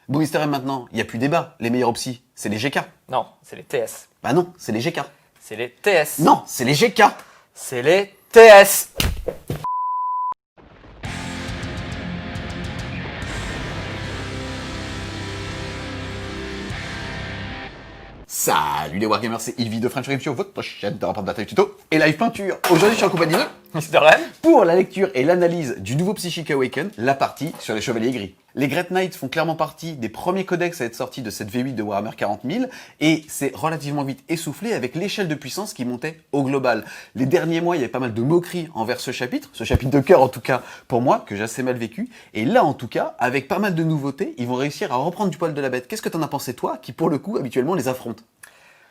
Bon, Mister M maintenant, il n'y a plus débat. Les meilleurs psy, c'est les GK. Non, c'est les TS. Bah non, c'est les GK. C'est les TS. Non, c'est les GK. C'est les TS. Salut les Wargamers, c'est Yves de French Review, votre chaîne de rapport de bataille tuto et live peinture. Aujourd'hui, je suis en compagnie de Mister M. pour la lecture et l'analyse du nouveau Psychic Awaken, la partie sur les Chevaliers Gris. Les Great Knights font clairement partie des premiers codex à être sortis de cette V8 de Warhammer 40 000 et c'est relativement vite essoufflé avec l'échelle de puissance qui montait au global. Les derniers mois, il y avait pas mal de moqueries envers ce chapitre de cœur en tout cas pour moi, que j'ai assez mal vécu. Et là en tout cas, avec pas mal de nouveautés, ils vont réussir à reprendre du poil de la bête. Qu'est-ce que t'en as pensé toi, qui pour le coup habituellement les affronte?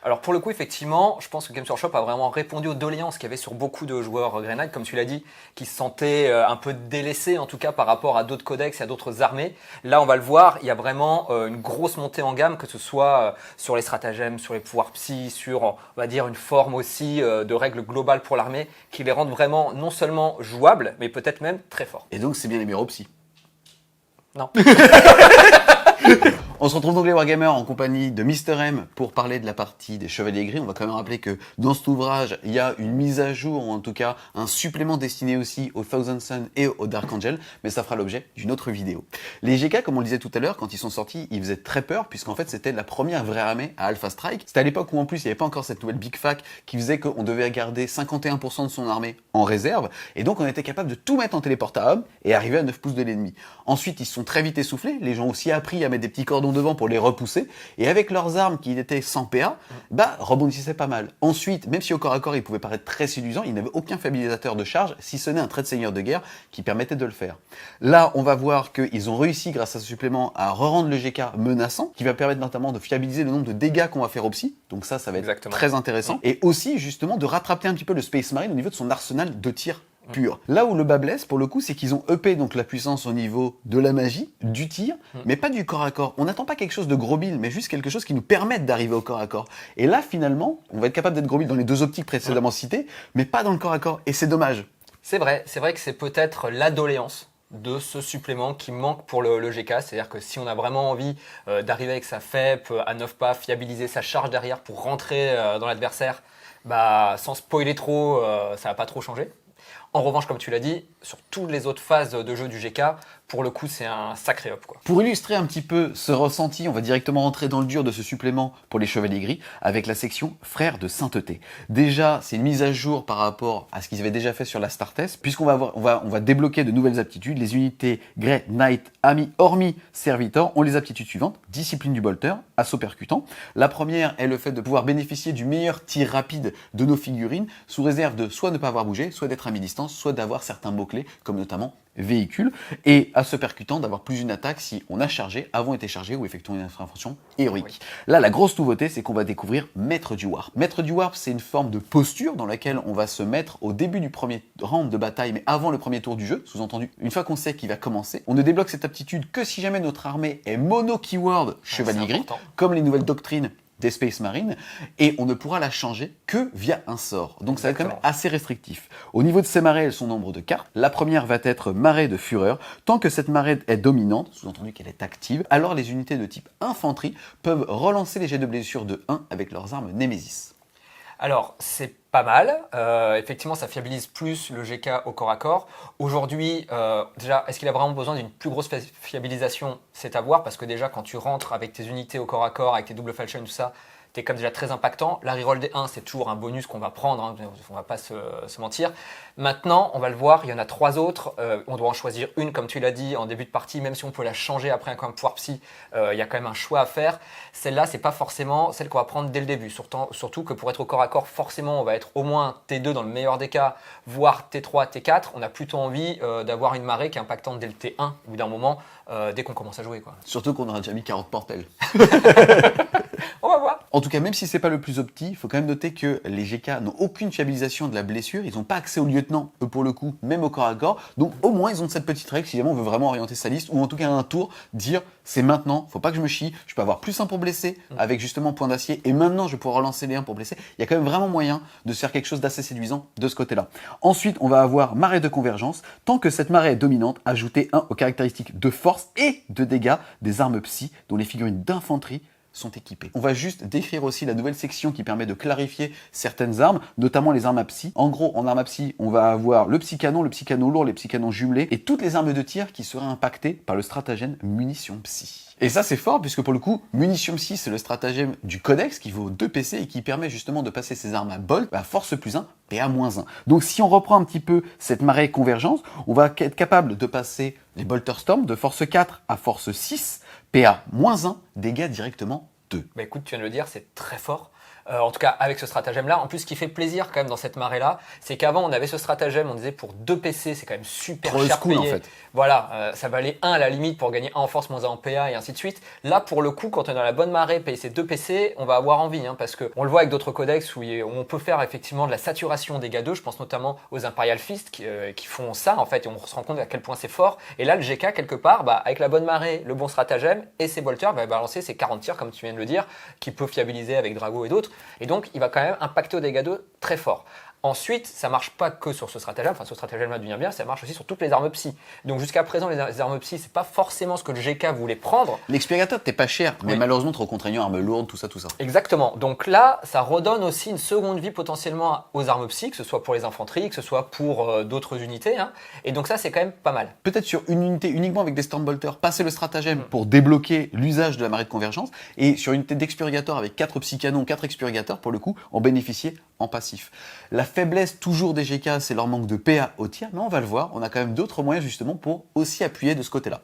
Alors pour le coup, effectivement, je pense que Games Workshop a vraiment répondu aux doléances qu'il y avait sur beaucoup de joueurs Grey Knight, comme tu l'as dit, qui se sentaient un peu délaissés en tout cas par rapport à d'autres codex et à d'autres armées. Là, on va le voir, il y a vraiment une grosse montée en gamme, que ce soit sur les stratagèmes, sur les pouvoirs psy, sur, on va dire, une forme aussi de règles globales pour l'armée, qui les rendent vraiment non seulement jouables, mais peut-être même très forts. Et donc c'est bien les meilleurs psy. Non. On se retrouve donc les Wargamers en compagnie de Mister M pour parler de la partie des Chevaliers Gris. On va quand même rappeler que dans cet ouvrage, il y a une mise à jour, ou en tout cas un supplément destiné aussi aux Thousand Sun et aux Dark Angel, mais ça fera l'objet d'une autre vidéo. Les GK, comme on le disait tout à l'heure, quand ils sont sortis, ils faisaient très peur, puisqu'en fait c'était la première vraie armée à Alpha Strike. C'était à l'époque où en plus il n'y avait pas encore cette nouvelle Big Fac qui faisait qu'on devait garder 51% de son armée en réserve, et donc on était capable de tout mettre en téléporte à homme et arriver à 9 pouces de l'ennemi. Ensuite, ils se sont très vite essoufflés, les gens ont aussi appris à mettre des petits cordons devant pour les repousser, et avec leurs armes qui étaient sans PA, rebondissaient pas mal. Ensuite, même si au corps à corps ils pouvaient paraître très séduisants, ils n'avaient aucun fiabilisateur de charge, si ce n'est un trait de seigneur de guerre qui permettait de le faire. Là, on va voir qu'ils ont réussi, grâce à ce supplément, à re-rendre le GK menaçant, qui va permettre notamment de fiabiliser le nombre de dégâts qu'on va faire au psy, donc ça va être Exactement. très intéressant, et aussi justement de rattraper un petit peu le Space Marine au niveau de son arsenal de tir pur. Là où le bas blesse, pour le coup, c'est qu'ils ont upé donc la puissance au niveau de la magie, du tir, mais pas du corps à corps. On n'attend pas quelque chose de gros build, mais juste quelque chose qui nous permette d'arriver au corps à corps. Et là, finalement, on va être capable d'être gros build dans les deux optiques précédemment citées, mais pas dans le corps à corps. Et c'est dommage. C'est vrai que c'est peut-être la doléance de ce supplément qui manque pour le GK, c'est-à-dire que si on a vraiment envie d'arriver avec sa FEP à 9 pas, fiabiliser sa charge derrière pour rentrer dans l'adversaire, sans spoiler trop, ça va pas trop changer. En revanche, comme tu l'as dit, sur toutes les autres phases de jeu du GK, pour le coup, c'est un sacré up, quoi. Pour illustrer un petit peu ce ressenti, on va directement rentrer dans le dur de ce supplément pour les Chevaliers Gris avec la section Frères de Sainteté. Déjà, c'est une mise à jour par rapport à ce qu'ils avaient déjà fait sur la Star Test, puisqu'on va débloquer de nouvelles aptitudes. Les unités Grey Knight, Ami, hormis Servitor, ont les aptitudes suivantes: discipline du bolter, assaut percutant. La première est le fait de pouvoir bénéficier du meilleur tir rapide de nos figurines, sous réserve de soit ne pas avoir bougé, soit d'être à mi-distance, soit d'avoir certains mots-clés, comme notamment véhicule, et à ce percutant d'avoir plus d'une attaque si on a chargé, avons été chargé ou effectuons une intervention héroïque. Oui. Là, la grosse nouveauté, c'est qu'on va découvrir Maître du Warp. Maître du Warp, c'est une forme de posture dans laquelle on va se mettre au début du premier round de bataille, mais avant le premier tour du jeu, sous-entendu, une fois qu'on sait qu'il va commencer. On ne débloque cette aptitude que si jamais notre armée est mono-keyword Chevalier Gris, comme les nouvelles doctrines des Space Marines, et on ne pourra la changer que via un sort. Donc ça va être quand même assez restrictif. Au niveau de ces marées, elles sont nombre de cartes. La première va être marée de fureur. Tant que cette marée est dominante, sous-entendu qu'elle est active, alors les unités de type infanterie peuvent relancer les jets de blessure de 1 avec leurs armes Némésis. Alors, c'est pas mal. Effectivement, ça fiabilise plus le GK au corps à corps. Aujourd'hui, déjà, est-ce qu'il a vraiment besoin d'une plus grosse fiabilisation? C'est à voir, parce que déjà, quand tu rentres avec tes unités au corps à corps, avec tes double falchion et tout ça, t'es comme déjà très impactant. La reroll des 1, c'est toujours un bonus qu'on va prendre, hein, on va pas se mentir. Maintenant, on va le voir, il y en a 3 autres. On doit en choisir une, comme tu l'as dit, en début de partie, même si on peut la changer après un pouvoir psy, il y a quand même un choix à faire. Celle-là, c'est pas forcément celle qu'on va prendre dès le début. Surtout que pour être au corps à corps, forcément, on va être au moins T2 dans le meilleur des cas, voire T3, T4. On a plutôt envie d'avoir une marée qui est impactante dès le T1, au bout d'un moment, dès qu'on commence à jouer, quoi. Surtout qu'on aura déjà mis 40 portels. On va voir. En tout cas, même si c'est pas le plus opti, il faut quand même noter que les GK n'ont aucune fiabilisation de la blessure, ils n'ont pas accès au lieutenant, eux pour le coup, même au corps à corps, donc au moins ils ont cette petite règle si jamais on veut vraiment orienter sa liste, ou en tout cas un tour, dire c'est maintenant, faut pas que je me chie, je peux avoir plus 1 pour blesser, avec justement point d'acier, et maintenant je vais pouvoir relancer les 1 pour blesser. Il y a quand même vraiment moyen de se faire quelque chose d'assez séduisant de ce côté-là. Ensuite, on va avoir marée de convergence, tant que cette marée est dominante, ajoutez 1 aux caractéristiques de force et de dégâts des armes psy, dont les figurines d'infanterie sont équipés. On va juste décrire aussi la nouvelle section qui permet de clarifier certaines armes, notamment les armes à psy. En gros, en arme à psy, on va avoir le psy-canon lourd, les psy-canons jumelés et toutes les armes de tir qui seraient impactées par le stratagème munition psy. Et ça, c'est fort puisque pour le coup, munition psy, c'est le stratagème du codex qui vaut 2 PC et qui permet justement de passer ces armes à bolt à force plus 1, PA-1. Donc si on reprend un petit peu cette marée convergence, on va être capable de passer les Bolter Storm de force 4 à force 6, PA-1, dégâts directement 2. Bah écoute, tu viens de le dire, c'est très fort. En tout cas, avec ce stratagème-là. En plus, ce qui fait plaisir quand même dans cette marée-là, c'est qu'avant, on avait ce stratagème, on disait pour 2 PC, c'est quand même super Trop cher cool, payé. en fait. Voilà, ça valait 1 à la limite pour gagner 1 en force, moins 1 en PA et ainsi de suite. Là, pour le coup, quand on est dans la bonne marée, payer ces 2 PC, on va avoir envie, hein, parce qu'on le voit avec d'autres codex où on peut faire effectivement de la saturation dégâts 2. Je pense notamment aux Imperial Fist qui font ça, en fait, et on se rend compte à quel point c'est fort. Et là, le GK, quelque part, avec la bonne marée, le bon stratagème et ses bolters, va balancer ses 40 tirs, comme tu viens de le dire, qui peut fiabiliser avec Drago et d'autres. Et donc, il va quand même impacter au dégâts 2 très fort. Ensuite, ça marche pas que sur ce stratagème, enfin ce stratagème-là devient bien, ça marche aussi sur toutes les armes psy. Donc jusqu'à présent, les armes psy, c'est pas forcément ce que le GK voulait prendre. L'expurgateur, t'es pas cher, mais Oui. malheureusement trop contraignant, armes lourdes, tout ça. Exactement. Donc là, ça redonne aussi une seconde vie potentiellement aux armes psy, que ce soit pour les infanteries, que ce soit pour d'autres unités. Hein. Et donc ça, c'est quand même pas mal. Peut-être sur une unité uniquement avec des Stormbolters, passer le stratagème pour débloquer l'usage de la marée de convergence, et sur une unité d'expurgateur avec 4 psy-canons, 4 expurgateurs, pour le coup, en bénéficier en passif. La faiblesse toujours des GK, c'est leur manque de PA au tir, mais on va le voir, on a quand même d'autres moyens justement pour aussi appuyer de ce côté-là.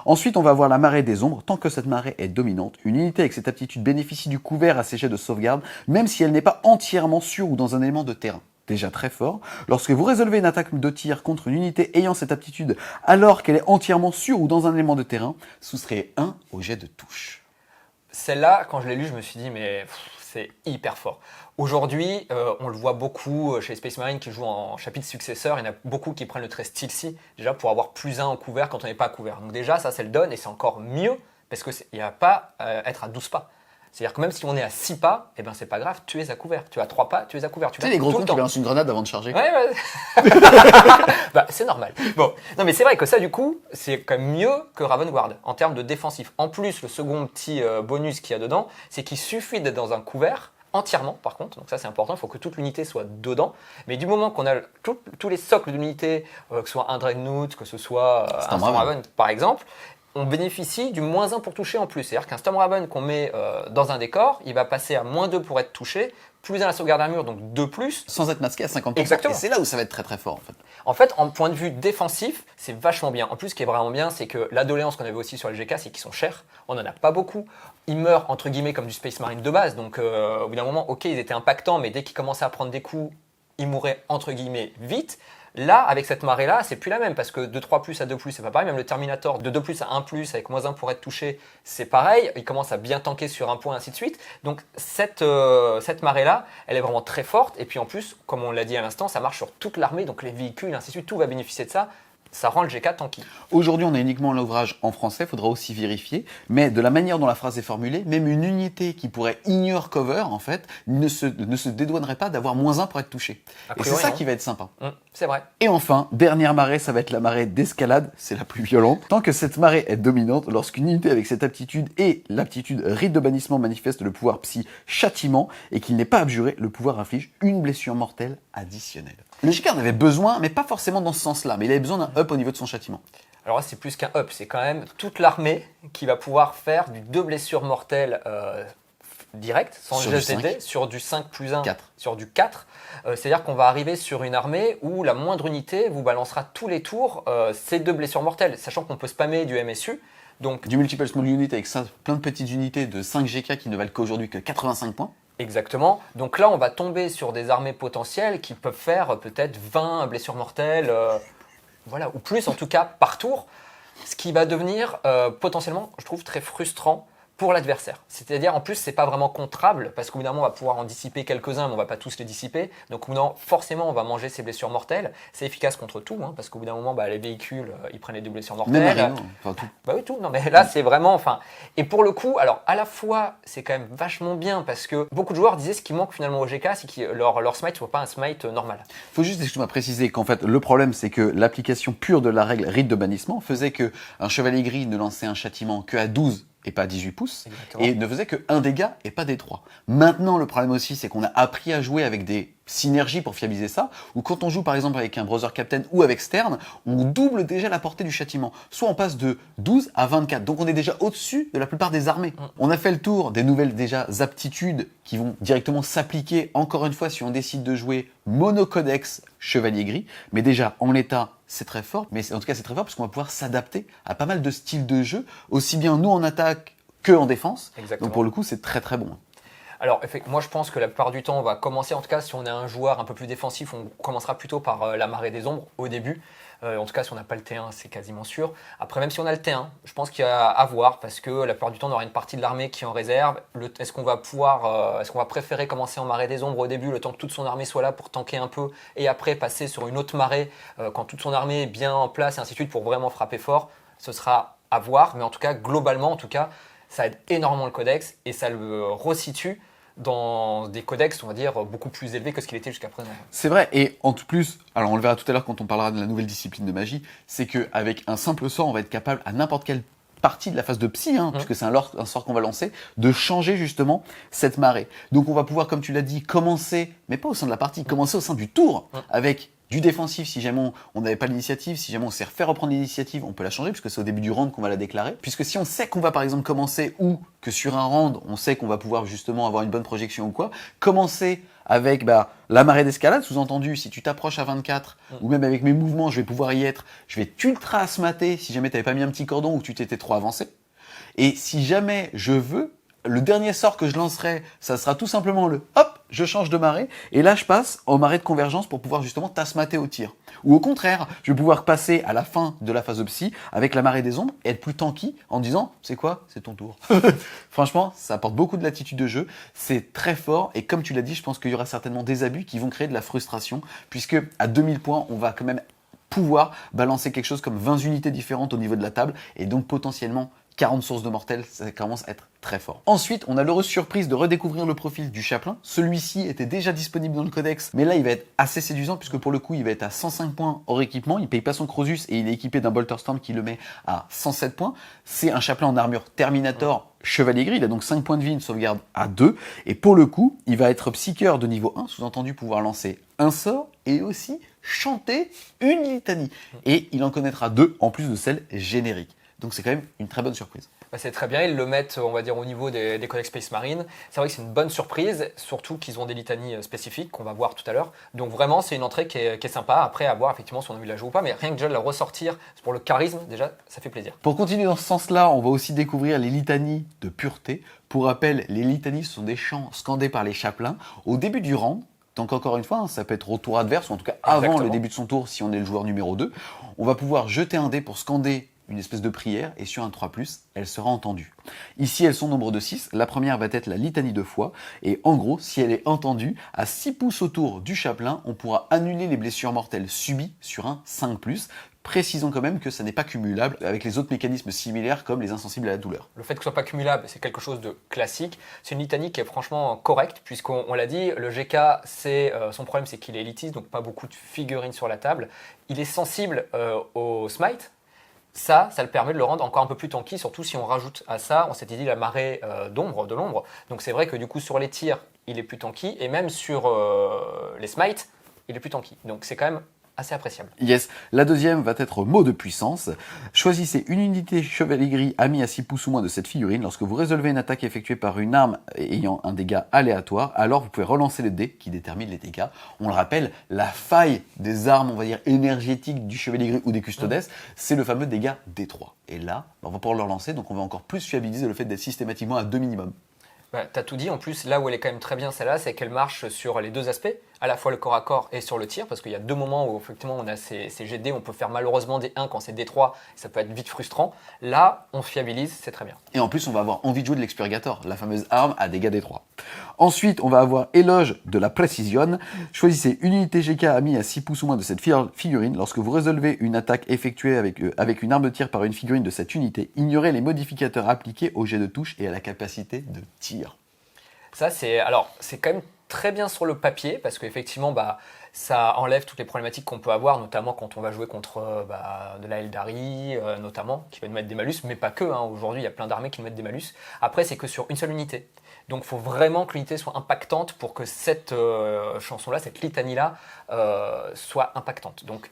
Ensuite, on va voir la marée des ombres. Tant que cette marée est dominante, une unité avec cette aptitude bénéficie du couvert à ses jets de sauvegarde, même si elle n'est pas entièrement sûre ou dans un élément de terrain. Déjà très fort. Lorsque vous résolvez une attaque de tir contre une unité ayant cette aptitude, alors qu'elle est entièrement sûre ou dans un élément de terrain, soustrayez 1 au jet de touche. Celle-là, quand je l'ai lu, je me suis dit, mais c'est hyper fort. Aujourd'hui, on le voit beaucoup chez les Space Marines qui jouent en chapitre successeur. Il y en a beaucoup qui prennent le trait Stealthy, déjà pour avoir plus 1 au couvert quand on n'est pas à couvert. Donc déjà, ça le donne et c'est encore mieux parce qu'il n'y a pas à être à 12 pas. C'est-à-dire que même si on est à 6 pas, eh ben c'est pas grave, tu es à couvert. Tu as 3 pas, tu es à couvert. Tu sais les gros cons qui balancent une grenade avant de charger. Ouais. C'est normal. Bon, non mais c'est vrai que ça du coup, c'est quand même mieux que Raven Guard en termes de défensif. En plus, le second petit bonus qu'il y a dedans, c'est qu'il suffit d'être dans un couvert entièrement par contre, donc ça c'est important, il faut que toute l'unité soit dedans, mais du moment qu'on a tous les socles de l'unité, que ce soit un Dreadnought, que ce soit un Stormraven par exemple, on bénéficie du moins 1 pour toucher en plus. C'est-à-dire qu'un Stormraven qu'on met dans un décor, il va passer à moins 2 pour être touché, plus 1 à la sauvegarde d'armure, donc 2 plus. Sans être masqué à 50%. Exactement. Et c'est là où ça va être très très fort en fait. En fait, en point de vue défensif, c'est vachement bien. En plus, ce qui est vraiment bien, c'est que la doléance qu'on avait aussi sur les GK, c'est qu'ils sont chers. On n'en a pas beaucoup. Ils meurent entre guillemets comme du Space Marine de base. Donc au bout d'un moment, ok, ils étaient impactants, mais dès qu'ils commençaient à prendre des coups, ils mouraient entre guillemets vite. Là, avec cette marée-là, c'est plus la même parce que de 3+, à 2+, c'est pas pareil. Même le Terminator, de 2+, à 1+, avec moins 1 pour être touché, c'est pareil. Il commence à bien tanker sur un point, ainsi de suite. Donc cette marée-là, elle est vraiment très forte. Et puis en plus, comme on l'a dit à l'instant, ça marche sur toute l'armée. Donc les véhicules, ainsi de suite, tout va bénéficier de ça. Ça rend le GK tanky. Aujourd'hui, on a uniquement l'ouvrage en français, il faudra aussi vérifier. Mais de la manière dont la phrase est formulée, même une unité qui pourrait ignore cover, en fait, ne se dédouanerait pas d'avoir moins 1 pour être touché. Et c'est ça qui va être sympa. C'est vrai. Et enfin, dernière marée, ça va être la marée d'escalade, c'est la plus violente. Tant que cette marée est dominante, lorsqu'une unité avec cette aptitude et l'aptitude rite de bannissement manifeste le pouvoir psy châtiment et qu'il n'est pas abjuré, le pouvoir inflige une blessure mortelle additionnelle. Le GK en avait besoin, mais pas forcément dans ce sens-là, mais il avait besoin d'un up au niveau de son châtiment. Alors là, c'est plus qu'un up, c'est quand même toute l'armée qui va pouvoir faire du 2 blessures mortelles direct, sans GTD, sur du 5+1, 4. sur du 4. C'est-à-dire qu'on va arriver sur une armée où la moindre unité vous balancera tous les tours ces 2 blessures mortelles, sachant qu'on peut spammer du MSU. Donc, du multiple small unit avec plein de petites unités de 5 GK qui ne valent qu'aujourd'hui que 85 points. Exactement. Donc là, on va tomber sur des armées potentielles qui peuvent faire peut-être 20 blessures mortelles, voilà, ou plus en tout cas par tour. Ce qui va devenir potentiellement, je trouve, très frustrant pour l'adversaire. C'est-à-dire, en plus, c'est pas vraiment contrable, parce qu'au bout d'un moment, on va pouvoir en dissiper quelques-uns, mais on va pas tous les dissiper. Donc, au bout d'un moment, forcément, on va manger ces blessures mortelles. C'est efficace contre tout, hein, parce qu'au bout d'un moment, les véhicules, ils prennent les deux blessures mortelles. Même Rhino, enfin tout. Bah oui, tout. Non, mais là, c'est vraiment, et pour le coup, alors, à la fois, c'est quand même vachement bien, parce que beaucoup de joueurs disaient ce qui manque finalement au GK, c'est que leur smite soit pas un smite normal. Faut juste, excuse-moi, préciser qu'en fait, le problème, c'est que l'application pure de la règle rite de bannissement faisait que un chevalier gris ne lançait un châtiment que à 12 et pas à 18 pouces, Exactement. et ne faisait que un dégât et pas des 3. Maintenant, le problème aussi, c'est qu'on a appris à jouer avec des synergies pour fiabiliser ça, ou quand on joue par exemple avec un Brother Captain ou avec Stern, on double déjà la portée du châtiment. Soit on passe de 12 à 24, donc on est déjà au-dessus de la plupart des armées. On a fait le tour des nouvelles déjà aptitudes qui vont directement s'appliquer, encore une fois, si on décide de jouer monocodex chevalier gris, mais déjà en l'état, c'est très fort, mais en tout cas c'est très fort parce qu'on va pouvoir s'adapter à pas mal de styles de jeu, aussi bien nous en attaque que en défense. Exactement. Donc pour le coup, c'est très très bon. Alors, moi je pense que la plupart du temps, on va commencer, en tout cas si on est un joueur un peu plus défensif, on commencera plutôt par la marée des ombres au début. En tout cas, si on n'a pas le T1, c'est quasiment sûr. Après, même si on a le T1, je pense qu'il y a à voir parce que la plupart du temps, on aura une partie de l'armée qui est en réserve. Est-ce qu'on va préférer commencer en marée des ombres au début, le temps que toute son armée soit là pour tanker un peu, et après passer sur une autre marée quand toute son armée est bien en place et ainsi de suite pour vraiment frapper fort. Ce sera à voir, mais en tout cas, globalement, ça aide énormément le codex et ça le resitue dans des codex, on va dire, beaucoup plus élevés que ce qu'il était jusqu'à présent. C'est vrai, et en tout plus, alors on le verra tout à l'heure quand on parlera de la nouvelle discipline de magie, c'est qu'avec un simple sort, on va être capable à n'importe quelle partie de la phase de psy, puisque c'est un sort qu'on va lancer, de changer justement cette marée. Donc on va pouvoir, comme tu l'as dit, commencer, mais pas au sein de la partie, commencer au sein du tour, avec du défensif si jamais on n'avait pas l'initiative, si jamais on sait faire reprendre l'initiative, on peut la changer puisque c'est au début du round qu'on va la déclarer. Puisque si on sait qu'on va par exemple commencer ou que sur un round, on sait qu'on va pouvoir justement avoir une bonne projection ou quoi, commencer avec la marée d'escalade, sous-entendu, si tu t'approches à 24, ou même avec mes mouvements, je vais pouvoir y être, je vais t'ultra asmater si jamais tu n'avais pas mis un petit cordon ou que tu t'étais trop avancé. Et si jamais je veux, le dernier sort que je lancerai, ça sera tout simplement le hop, je change de marée, et là je passe en marée de convergence pour pouvoir justement tasmater au tir. Ou au contraire, je vais pouvoir passer à la fin de la phase de psy avec la marée des ombres et être plus tanky en disant, c'est quoi? C'est ton tour. Franchement, ça apporte beaucoup de latitude de jeu, c'est très fort, et comme tu l'as dit, je pense qu'il y aura certainement des abus qui vont créer de la frustration, puisque à 2000 points, on va quand même pouvoir balancer quelque chose comme 20 unités différentes au niveau de la table, et donc potentiellement 40 sources de mortels, ça commence à être très fort. Ensuite, on a l'heureuse surprise de redécouvrir le profil du chapelain. Celui-ci était déjà disponible dans le codex, mais là il va être assez séduisant puisque pour le coup il va être à 105 points hors équipement, il paye pas son Crosus et il est équipé d'un Bolterstorm qui le met à 107 points. C'est un chapelain en armure Terminator chevalier gris, il a donc 5 points de vie, une sauvegarde à 2, et pour le coup, il va être psycheur de niveau 1, sous-entendu pouvoir lancer un sort et aussi chanter une litanie. Et il en connaîtra 2 en plus de celle générique. Donc c'est quand même une très bonne surprise. C'est très bien, ils le mettent, on va dire, au niveau des codex Space Marine. C'est vrai que c'est une bonne surprise, surtout qu'ils ont des litanies spécifiques qu'on va voir tout à l'heure. Donc vraiment, c'est une entrée qui est sympa. Après, à voir effectivement si on a envie de la jouer ou pas, mais rien que déjà de la ressortir pour le charisme, déjà, ça fait plaisir. Pour continuer dans ce sens-là, on va aussi découvrir les litanies de pureté. Pour rappel, les litanies sont des chants scandés par les chapelains au début du round. Donc encore une fois, ça peut être au tour adverse, ou en tout cas avant le début de son tour si on est le joueur numéro 2. On va pouvoir jeter un dé pour scander une espèce de prière, et sur un 3+, elle sera entendue. Ici, elles sont au nombre de 6. La première va être la litanie de foi, et en gros, si elle est entendue, à 6 pouces autour du chapelain, on pourra annuler les blessures mortelles subies sur un 5+. Précisons quand même que ça n'est pas cumulable avec les autres mécanismes similaires comme les insensibles à la douleur. Le fait que ce soit pas cumulable, c'est quelque chose de classique. C'est une litanie qui est franchement correcte, puisqu'on l'a dit, le GK, son problème c'est qu'il est élitiste, donc pas beaucoup de figurines sur la table. Il est sensible au smite. Ça le permet de le rendre encore un peu plus tanky, surtout si on rajoute à ça, on s'était dit la marée de l'ombre. Donc c'est vrai que du coup sur les tirs, il est plus tanky, et même sur les smites, il est plus tanky. Donc c'est quand même assez appréciable. Yes. La deuxième va être mot de puissance. Choisissez une unité chevalier gris ami à 6 pouces ou moins de cette figurine. Lorsque vous résolvez une attaque effectuée par une arme ayant un dégât aléatoire, alors vous pouvez relancer le dé qui détermine les dégâts. On le rappelle, la faille des armes, on va dire, énergétiques du chevalier gris ou des custodes, c'est le fameux dégât D3. Et là, on va pouvoir le relancer, donc on va encore plus fiabiliser le fait d'être systématiquement à 2 minimum. Bah, t'as tout dit. En plus, là où elle est quand même très bien celle-là, c'est qu'elle marche sur les deux aspects, à la fois le corps à corps et sur le tir, parce qu'il y a deux moments où effectivement on a ces jets de dés, on peut faire malheureusement des 1 quand c'est des 3, ça peut être vite frustrant. Là, on fiabilise, c'est très bien. Et en plus, on va avoir envie de jouer de l'expurgator, la fameuse arme à dégâts D3. Ensuite, on va avoir éloge de la précision. Choisissez une unité GK amie à 6 pouces ou moins de cette figurine. Lorsque vous résolvez une attaque effectuée avec une arme de tir par une figurine de cette unité, ignorez les modificateurs appliqués au jet de touche et à la capacité de tir. Ça, c'est quand même très bien sur le papier, parce qu'effectivement, ça enlève toutes les problématiques qu'on peut avoir, notamment quand on va jouer contre de la Eldari, notamment, qui va nous mettre des malus, mais pas que. Aujourd'hui, il y a plein d'armées qui nous mettent des malus. Après, c'est que sur une seule unité. Donc, il faut vraiment que l'unité soit impactante pour que cette chanson-là, cette litanie-là, soit impactante. Donc,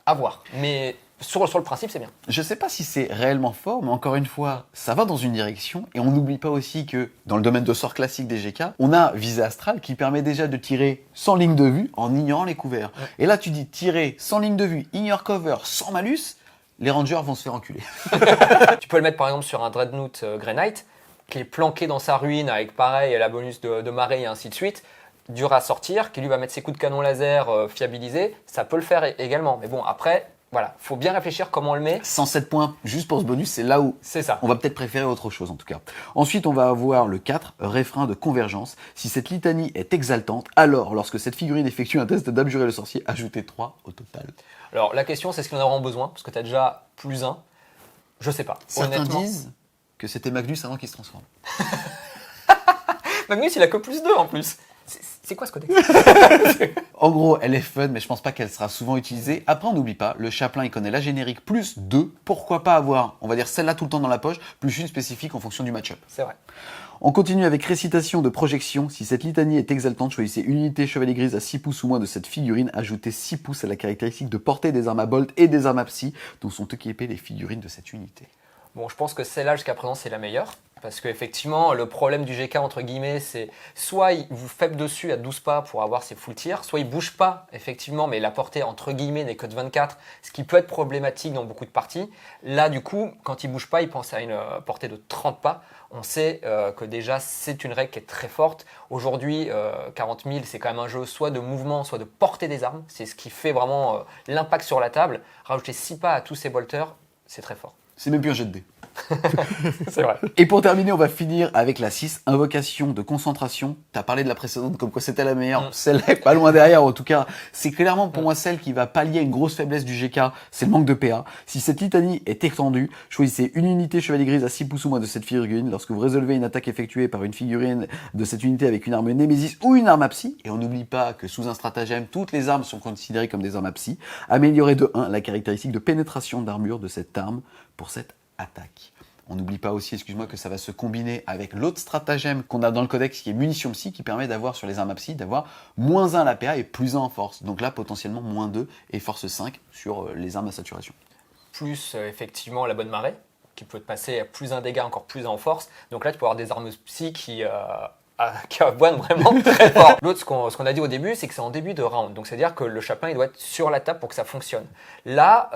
à voir. Mais sur le principe, c'est bien. Je sais pas si c'est réellement fort, mais encore une fois, ça va dans une direction. Et on n'oublie pas aussi que dans le domaine de sort classique des GK, on a Visée Astrale qui permet déjà de tirer sans ligne de vue en ignorant les couverts. Ouais. Et là, tu dis tirer sans ligne de vue, ignore cover, sans malus, les rangers vont se faire enculer. Tu peux le mettre par exemple sur un Dreadnought Grey Knight qui est planqué dans sa ruine avec pareil la bonus de marée et ainsi de suite. Dur à sortir, qui lui va mettre ses coups de canon laser fiabilisés, ça peut le faire également. Mais bon, après, voilà, faut bien réfléchir comment on le met. 107 points, juste pour ce bonus, c'est là où on va peut-être préférer autre chose en tout cas. Ensuite, on va avoir le 4, réfrein de convergence. Si cette litanie est exaltante, alors lorsque cette figurine effectue un test d'abjurer le sorcier, ajoutez 3 au total. Alors la question, c'est ce qu'on a vraiment besoin, parce que tu as déjà plus 1. Je sais pas. Certains disent que c'était Magnus avant qu'il se transforme. Magnus, il a que plus 2 en plus. C'est quoi ce codex? En gros, elle est fun, mais je pense pas qu'elle sera souvent utilisée. Après, on n'oublie pas, le chaplain, il connaît la générique plus 2. Pourquoi pas avoir, on va dire, celle-là tout le temps dans la poche, plus une spécifique en fonction du match-up. C'est vrai. On continue avec récitation de projection. Si cette litanie est exaltante, choisissez une unité chevalier grise à 6 pouces ou moins de cette figurine. Ajoutez 6 pouces à la caractéristique de portée des armes à bolt et des armes à psy dont sont équipées les figurines de cette unité. Bon, je pense que celle-là, jusqu'à présent, c'est la meilleure. Parce qu'effectivement, le problème du GK, entre guillemets, c'est soit il vous faible dessus à 12 pas pour avoir ses full tirs, soit il bouge pas, effectivement, mais la portée, entre guillemets, n'est que de 24, ce qui peut être problématique dans beaucoup de parties. Là, du coup, quand il bouge pas, il pense à une portée de 30 pas. On sait que déjà, c'est une règle qui est très forte. Aujourd'hui, 40 000, c'est quand même un jeu soit de mouvement, soit de portée des armes. C'est ce qui fait vraiment l'impact sur la table. Rajouter 6 pas à tous ces bolters, c'est très fort. C'est même plus un jet de dés. C'est vrai. Et pour terminer, on va finir avec la 6, invocation de concentration. T'as parlé de la précédente comme quoi c'était la meilleure. Celle-là est pas loin derrière. En tout cas, c'est clairement pour moi celle qui va pallier une grosse faiblesse du GK. C'est le manque de PA. Si cette litanie est étendue, choisissez une unité chevalier grise à 6 pouces ou moins de cette figurine. Lorsque vous résolvez une attaque effectuée par une figurine de cette unité avec une arme Némésis ou une arme à psy, et on n'oublie pas que sous un stratagème, toutes les armes sont considérées comme des armes à psy, améliorez de 1 la caractéristique de pénétration d'armure de cette arme pour cette attaque. On n'oublie pas aussi, excuse-moi, que ça va se combiner avec l'autre stratagème qu'on a dans le codex qui est munition psy, qui permet d'avoir sur les armes à psy, d'avoir -1 à la PA et +1 en force. Donc là, potentiellement -2 et force 5 sur les armes à saturation. Plus effectivement la bonne marée, qui peut te passer à +1 dégâts, encore +1 en force. Donc là, tu peux avoir des armes psy qui aboinent vraiment très fort. L'autre, ce qu'on a dit au début, c'est que c'est en début de round. Donc c'est-à-dire que le chaplain, il doit être sur la table pour que ça fonctionne. Là,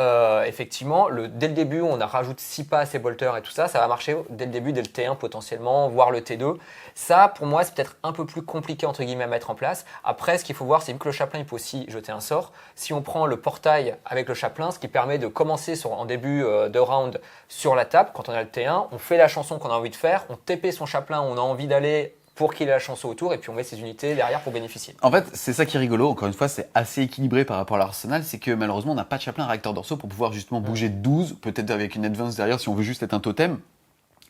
effectivement, dès le début, on a rajouté 6 pas à ces bolters et tout ça. Ça va marcher dès le début, dès le T1 potentiellement, voire le T2. Ça, pour moi, c'est peut-être un peu plus compliqué, entre guillemets, à mettre en place. Après, ce qu'il faut voir, c'est que le chaplain, il peut aussi jeter un sort. Si on prend le portail avec le chaplain, ce qui permet de commencer en début de round sur la table, quand on a le T1, on fait la chanson qu'on a envie de faire, on TP son chaplain, on a envie d'aller pour qu'il ait la chanson autour, et puis on met ses unités derrière pour bénéficier. En fait, c'est ça qui est rigolo, encore une fois, c'est assez équilibré par rapport à l'arsenal, c'est que malheureusement, on n'a pas de chaplain réacteur dorsaux pour pouvoir justement bouger de 12, peut-être avec une advance derrière si on veut juste être un totem,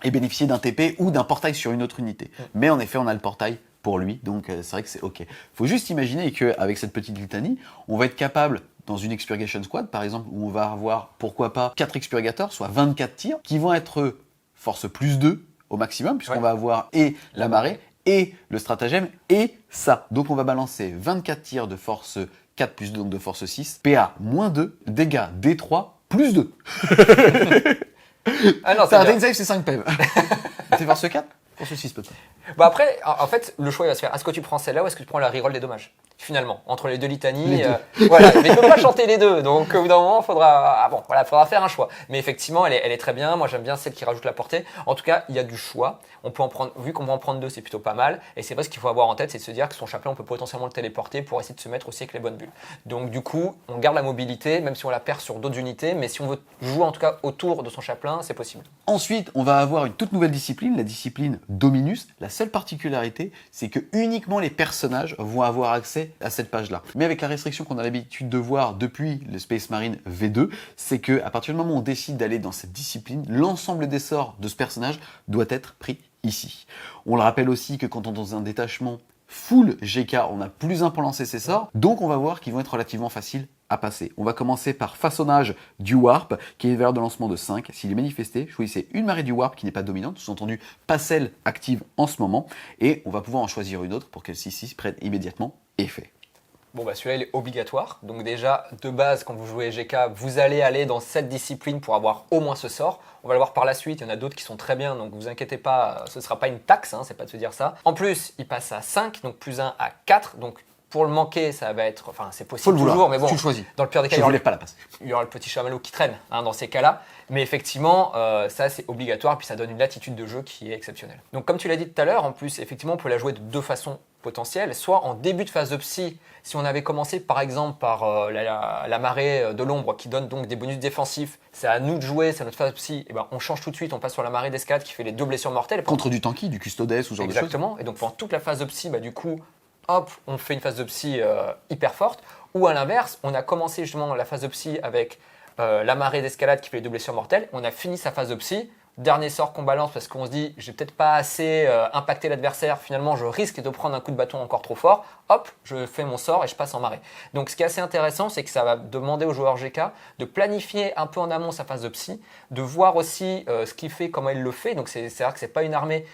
et bénéficier d'un TP ou d'un portail sur une autre unité. Mais en effet, on a le portail pour lui, donc c'est vrai que c'est ok. Faut juste imaginer qu'avec cette petite litanie, on va être capable, dans une Expurgation Squad par exemple, où on va avoir, pourquoi pas, 4 Expurgators, soit 24 tirs, qui vont être force +2 au maximum, puisqu'on va avoir et la marée, et le stratagème, et ça. Donc on va balancer 24 tirs de force 4 +2, donc de force 6, PA -2, dégâts D3 +2. Ah non, c'est un save, c'est 5 PEV. C'est force 4 Force 6 peut-être. Bah après, en fait, le choix il va se faire. Est-ce que tu prends celle-là ou est-ce que tu prends la reroll des dommages? finalement, entre les deux litanies. Les deux. Voilà, mais il ne peut pas chanter les deux. Donc, au bout d'un moment, faudra faire un choix. Mais effectivement, elle est très bien. Moi, j'aime bien celle qui rajoute la portée. En tout cas, il y a du choix. On peut en prendre, vu qu'on va en prendre 2, c'est plutôt pas mal. Et c'est vrai, ce qu'il faut avoir en tête, c'est de se dire que son chapelet, on peut potentiellement le téléporter pour essayer de se mettre aussi avec les bonnes bulles. Donc, du coup, on garde la mobilité, même si on la perd sur d'autres unités. Mais si on veut jouer, en tout cas, autour de son chapelain, c'est possible. Ensuite, on va avoir une toute nouvelle discipline, la discipline Dominus. La seule particularité, c'est que uniquement les personnages vont avoir accès à cette page-là. Mais avec la restriction qu'on a l'habitude de voir depuis le Space Marine V2, c'est que à partir du moment où on décide d'aller dans cette discipline, l'ensemble des sorts de ce personnage doit être pris ici. On le rappelle aussi que quand on est dans un détachement full GK, on a plus un pour lancer ses sorts, donc on va voir qu'ils vont être relativement faciles à passer. On va commencer par façonnage du Warp, qui est une valeur de lancement de 5. S'il est manifesté, choisissez une marée du Warp qui n'est pas dominante, sous-entendu pas celle active en ce moment, et on va pouvoir en choisir une autre pour qu'elle celle-ci prenne immédiatement effet. Bon, bah celui-là, il est obligatoire. Donc déjà, de base, quand vous jouez GK, vous allez aller dans cette discipline pour avoir au moins ce sort. On va le voir par la suite, il y en a d'autres qui sont très bien, donc vous inquiétez pas, ce ne sera pas une taxe, c'est pas de se dire ça. En plus, il passe à 5, donc plus 1 à 4, donc pour le manquer, ça va être, enfin c'est possible toujours, mais bon, tu le choisis. Dans le pire des cas, Je voulais pas la passer. Il y aura le petit chamallow qui traîne dans ces cas-là. Mais effectivement, ça c'est obligatoire et puis ça donne une latitude de jeu qui est exceptionnelle. Donc comme tu l'as dit tout à l'heure, en plus, effectivement, on peut la jouer de 2 façons potentielles. Soit en début de phase de psy, si on avait commencé par exemple par la marée de l'ombre qui donne donc des bonus défensifs, c'est à nous de jouer, c'est notre phase de psy, et ben on change tout de suite, on passe sur la marée d'escalade qui fait les 2 blessures mortelles. Contre du tanky, du custodes ou ce genre de choses. Exactement, et donc pendant toute la phase de psy, du coup, hop, on fait une phase de psy hyper forte. Ou à l'inverse, on a commencé justement la phase de psy avec la marée d'escalade qui fait les 2 blessures mortelles. On a fini sa phase de psy. Dernier sort qu'on balance parce qu'on se dit j'ai peut-être pas assez impacté l'adversaire, finalement je risque de prendre un coup de bâton encore trop fort, hop, je fais mon sort et je passe en marée. Donc ce qui est assez intéressant, c'est que ça va demander aux joueurs GK de planifier un peu en amont sa phase de psy, de voir aussi ce qu'il fait, comment il le fait. Donc c'est-à-dire que c'est pas une armée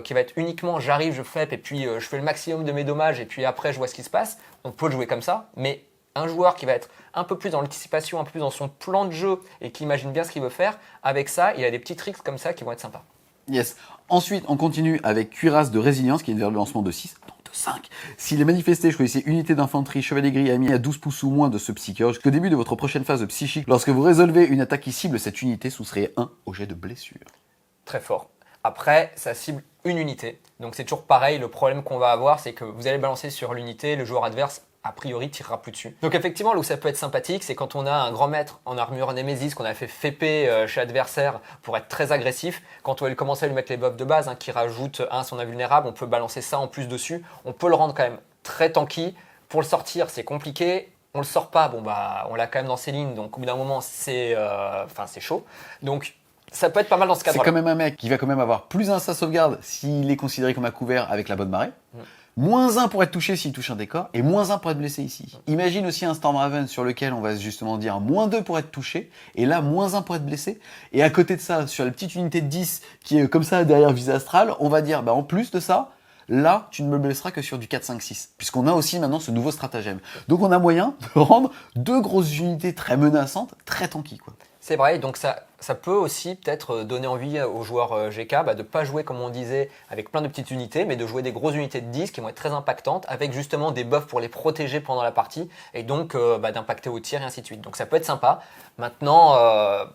qui va être uniquement j'arrive, je fais et puis je fais le maximum de mes dommages et puis après je vois ce qui se passe. On peut le jouer comme ça, mais un joueur qui va être un peu plus dans l'anticipation, un peu plus dans son plan de jeu et qui imagine bien ce qu'il veut faire, avec ça, il y a des petits tricks comme ça qui vont être sympas. Yes. Ensuite, on continue avec Cuirasse de Résilience, qui est une valeur de lancement de 6, donc de 5. S'il est manifesté, choisissez unité d'infanterie, chevalier gris ami à 12 pouces ou moins de ce psycheur jusqu'au début de votre prochaine phase de psychique. Lorsque vous résolvez une attaque qui cible cette unité, soustrayez 1 au jet de blessure. Très fort. Après, ça cible une unité. Donc c'est toujours pareil, le problème qu'on va avoir, c'est que vous allez balancer sur l'unité, le joueur adverse a priori tirera plus dessus. Donc effectivement, là où ça peut être sympathique, c'est quand on a un grand maître en armure Némésis qu'on a fait fépper chez l'adversaire pour être très agressif. Quand on va commencer à lui mettre les buffs de base, qui rajoutent son invulnérable, on peut balancer ça en plus dessus. On peut le rendre quand même très tanky. Pour le sortir, c'est compliqué. On le sort pas, on l'a quand même dans ses lignes, donc au bout d'un moment, c'est chaud. Donc ça peut être pas mal dans ce cadre-là. C'est quand même un mec qui va quand même avoir plus 1 à sa sauvegarde s'il est considéré comme à couvert avec la bonne marée. Moins 1 pour être touché s'il touche un décor, et moins 1 pour être blessé ici. Imagine aussi un Stormraven sur lequel on va justement dire moins 2 pour être touché, et là moins 1 pour être blessé. Et à côté de ça, sur la petite unité de 10 qui est comme ça derrière visée astrale, on va dire en plus de ça, là tu ne me blesseras que sur du 4, 5, 6. Puisqu'on a aussi maintenant ce nouveau stratagème. Donc on a moyen de rendre 2 grosses unités très menaçantes, très tanky quoi. C'est vrai, donc ça peut aussi peut-être donner envie aux joueurs GK de ne pas jouer comme on disait avec plein de petites unités, mais de jouer des grosses unités de 10 qui vont être très impactantes avec justement des buffs pour les protéger pendant la partie et donc d'impacter au tir et ainsi de suite. Donc ça peut être sympa. Maintenant,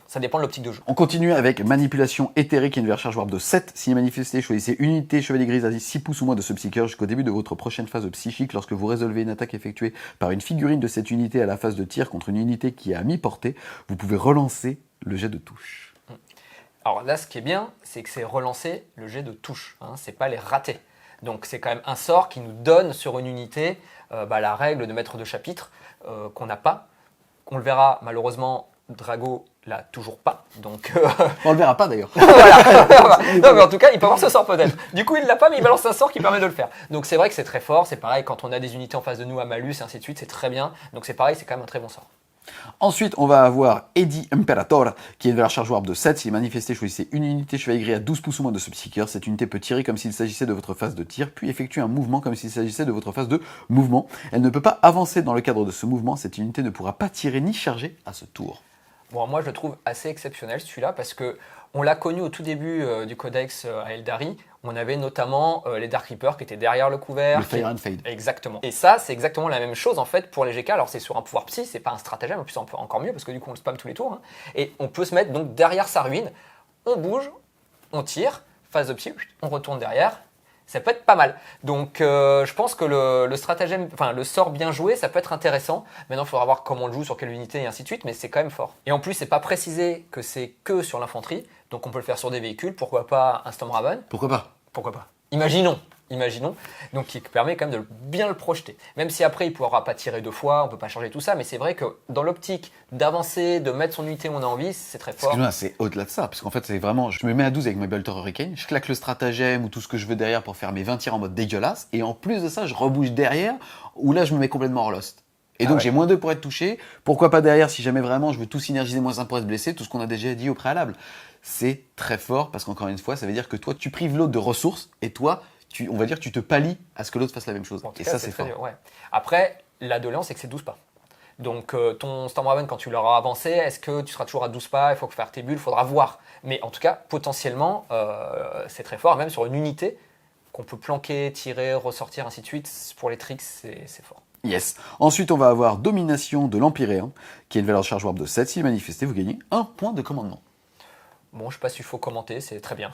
ça dépend de l'optique de jeu. On continue avec Manipulation éthérée qui est une valeur charge warp de 7. Si manifesté, choisissez une unité chevalier grise à 6 pouces ou moins de ce psycheur jusqu'au début de votre prochaine phase de psychique. Lorsque vous résolvez une attaque effectuée par une figurine de cette unité à la phase de tir contre une unité qui est à mi-portée, vous pouvez relancer le jet de touche. Alors là, ce qui est bien, c'est que c'est relancer le jet de touche, c'est pas les rater. Donc c'est quand même un sort qui nous donne sur une unité la règle de maître de chapitre qu'on n'a pas. On le verra malheureusement, Drago l'a toujours pas. Donc on le verra pas d'ailleurs. Voilà. Non mais en tout cas, il peut avoir ce sort peut-être. Du coup, il l'a pas, mais il balance un sort qui permet de le faire. Donc c'est vrai que c'est très fort. C'est pareil quand on a des unités en face de nous à malus et ainsi de suite, c'est très bien. Donc c'est pareil, c'est quand même un très bon sort. Ensuite, on va avoir Edi Imperator, qui est une valeur charge warp de 7. S'il est manifesté, choisissez une unité chevalier gris à 12 pouces ou moins de ce psycheur. Cette unité peut tirer comme s'il s'agissait de votre phase de tir, puis effectuer un mouvement comme s'il s'agissait de votre phase de mouvement. Elle ne peut pas avancer dans le cadre de ce mouvement. Cette unité ne pourra pas tirer ni charger à ce tour. Bon, moi, je le trouve assez exceptionnel celui-là parce que on l'a connu au tout début du codex à Eldari, on avait notamment les Dark Reapers qui étaient derrière le couvert. Le Fire and Fade. Exactement. Et ça, c'est exactement la même chose en fait pour les GK. Alors c'est sur un pouvoir psy, c'est pas un stratagème, en plus on peut encore mieux parce que du coup on le spam tous les tours. Hein. Et on peut se mettre donc derrière sa ruine, on bouge, on tire, phase de psy, on retourne derrière. Ça peut être pas mal. Donc je pense que le stratagème, enfin le sort bien joué, ça peut être intéressant. Maintenant, il faudra voir comment on le joue, sur quelle unité et ainsi de suite, mais c'est quand même fort. Et en plus, c'est pas précisé que c'est que sur l'infanterie, donc on peut le faire sur des véhicules. Pourquoi pas un Stormraven? Pourquoi pas? Pourquoi pas? Imaginons. Donc qui permet quand même de bien le projeter. Même si après il ne pourra pas tirer 2 fois, on ne peut pas changer tout ça, mais c'est vrai que dans l'optique d'avancer, de mettre son unité où on a envie, c'est très fort. Excuse-moi, c'est au-delà de ça, parce qu'en fait c'est vraiment, je me mets à 12 avec ma Bolter Hurricane, je claque le stratagème ou tout ce que je veux derrière pour faire mes 20 tirs en mode dégueulasse, et en plus de ça, je rebouge derrière, où là je me mets complètement hors lost. Et donc j'ai -2 pour être touché, pourquoi pas derrière si jamais vraiment je veux tout synergiser, -1 pour être blessé, tout ce qu'on a déjà dit au préalable. C'est très fort, parce qu'encore une fois, ça veut dire que toi tu prives l'autre de ressources, et toi, on va dire que tu te pallies à ce que l'autre fasse la même chose. Et ça, c'est fort. Ouais. Après, la doléance, c'est que c'est 12 pas. Donc, ton Stormraven, quand tu l'auras avancé, est-ce que tu seras toujours à 12 pas? Il faut faire tes bulles, il faudra voir. Mais en tout cas, potentiellement, c'est très fort. Même sur une unité qu'on peut planquer, tirer, ressortir, ainsi de suite, pour les tricks, c'est fort. Yes. Ensuite, on va avoir Domination de l'Empyréen, qui est une valeur de charge warp de 7. Si manifesté, vous gagnez 1 point de commandement. Bon, je sais pas s'il faut commenter, c'est très bien.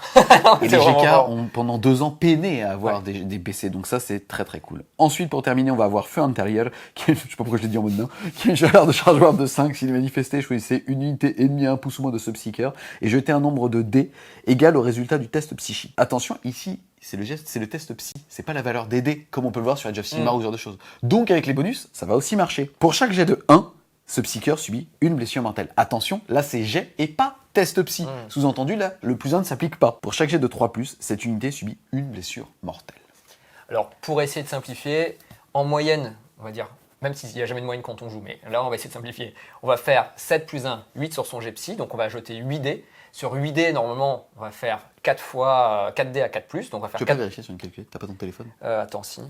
Et les GK ont pendant 2 ans peiné à avoir des BC, donc ça c'est très très cool. Ensuite, pour terminer, on va avoir Feu intérieur, qui est, je sais pas pourquoi je l'ai dit en mode nain, qui est une valeur de charge warp de 5. S'il est manifesté, choisissez une unité ennemie à 1 pouce ou moins de ce Psyker et jetez un nombre de dés égal au résultat du test psychique. Attention, ici, c'est le test psy, c'est pas la valeur des dés, comme on peut le voir sur Age of Sigmar ou ce genre de choses. Donc avec les bonus, ça va aussi marcher. Pour chaque jet de 1, ce Psyker subit une blessure mortelle. Attention, là c'est jet et pas test psy. Sous-entendu, là, le +1 ne s'applique pas. Pour chaque jet de 3+, cette unité subit une blessure mortelle. Alors, pour essayer de simplifier, en moyenne, on va dire, même s'il n'y a jamais de moyenne quand on joue, mais là, on va essayer de simplifier. On va faire 7 + 1, 8 sur son jet psy, donc on va jeter 8 dés. Sur 8 dés, normalement, on va faire 4 fois 4 dés à 4+, donc on va faire tu peux 4... pas vérifier sur une calculette? T'as pas ton téléphone? Attends, si.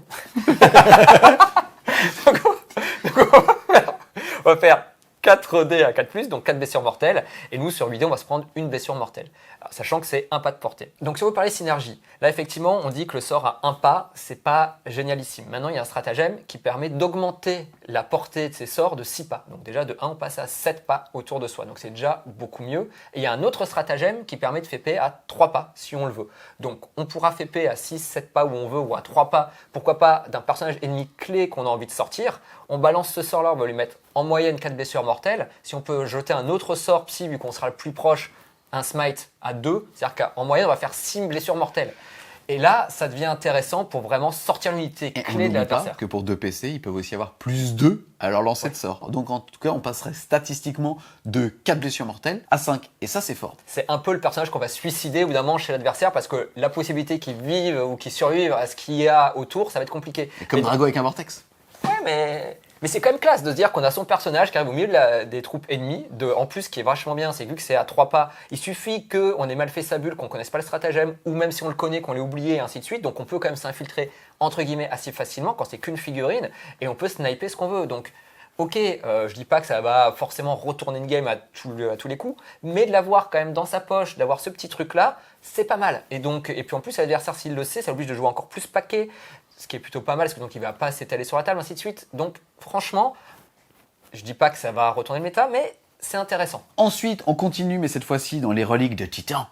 On va faire 4 dés à 4+, donc 4 blessures mortelles. Et nous, sur 8 dés, on va se prendre une blessure mortelle. Alors, sachant que c'est un pas de portée. Donc, si on veut parler synergie, là, effectivement, on dit que le sort à un pas, c'est pas génialissime. Maintenant, il y a un stratagème qui permet d'augmenter la portée de ces sorts de 6 pas. Donc, déjà, de 1, on passe à 7 pas autour de soi. Donc, c'est déjà beaucoup mieux. Et il y a un autre stratagème qui permet de FP à 3 pas, si on le veut. Donc, on pourra FP à 6, 7 pas où on veut, ou à 3 pas. Pourquoi pas d'un personnage ennemi clé qu'on a envie de sortir. On balance ce sort-là, on va lui mettre en moyenne 4 blessures mortelles. Si on peut jeter un autre sort psy, vu qu'on sera le plus proche, un smite à 2, c'est-à-dire qu'en moyenne, on va faire 6 blessures mortelles. Et là, ça devient intéressant pour vraiment sortir l'unité clé de l'adversaire. Que pour 2 PC, ils peuvent aussi avoir +2 à leur lancer de sort. Donc en tout cas, on passerait statistiquement de 4 blessures mortelles à 5. Et ça, c'est fort. C'est un peu le personnage qu'on va suicider au bout d'un moment chez l'adversaire parce que la possibilité qu'il vive ou qu'il survive à ce qu'il y a autour, ça va être compliqué. Et comme Drago avec un vortex. Ouais, mais c'est quand même classe de se dire qu'on a son personnage qui arrive au milieu des troupes ennemies. En plus, ce qui est vachement bien, c'est que vu que c'est à 3 pas, il suffit qu'on ait mal fait sa bulle, qu'on connaisse pas le stratagème, ou même si on le connaît, qu'on l'ait oublié, et ainsi de suite. Donc on peut quand même s'infiltrer, entre guillemets, assez facilement quand c'est qu'une figurine, et on peut sniper ce qu'on veut. Donc, ok, je dis pas que ça va forcément retourner une game à tous les coups, mais de l'avoir quand même dans sa poche, d'avoir ce petit truc-là, c'est pas mal. Et puis en plus, l'adversaire, s'il le sait, ça l'oblige de jouer encore plus paquet, ce qui est plutôt pas mal, parce que donc il va pas s'étaler sur la table, ainsi de suite. Donc franchement, je dis pas que ça va retourner le méta, mais c'est intéressant. Ensuite, on continue, mais cette fois-ci dans les reliques de Titan.